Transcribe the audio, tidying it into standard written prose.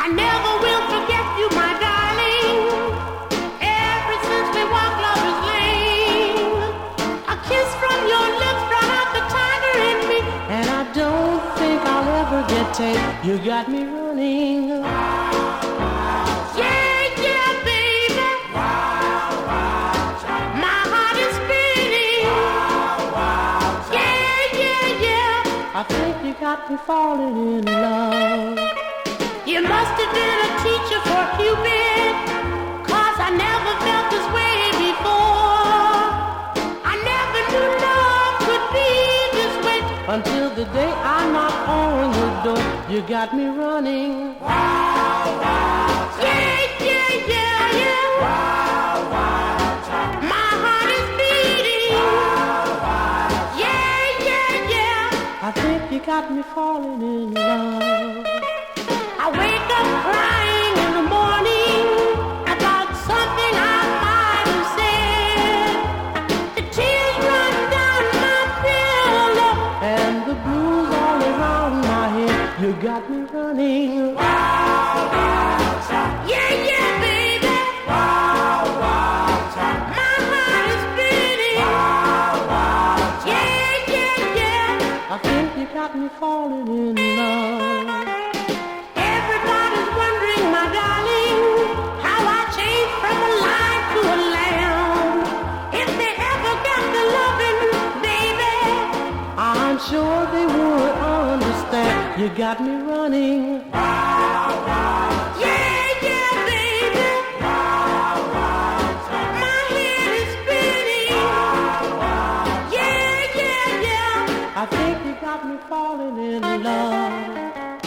I never will forget you, my darling. Ever since we walked Lover's Lane, a kiss from your lips brought out the tiger in me, and I don't think I'll ever get tame. You got me running. Yeah, yeah, baby. My heart is beating. Yeah, yeah, yeah. I think you got me falling in love. You must have been a teacher for Cupid, 'cause I never felt this way before. I never knew love could be this way until the day I knocked on your door. You got me running. Yeah, yeah, yeah, yeah. My heart is beating. Yeah, yeah, yeah. I think you got me falling in love. I wake up crying in the morning about something I might have said. The tears run down my pillow and the blues all around my head. You got me running. Yeah, yeah, baby. My heart is beating. Yeah, yeah, yeah. I think you got me falling in love. Everybody's wondering, my darling, how I changed from a lion to a lamb. If they ever got the loving, baby, I'm sure they would understand. You got me running. Yeah, yeah, baby. My head is spinning. Yeah, yeah, yeah. I think you got me falling in love.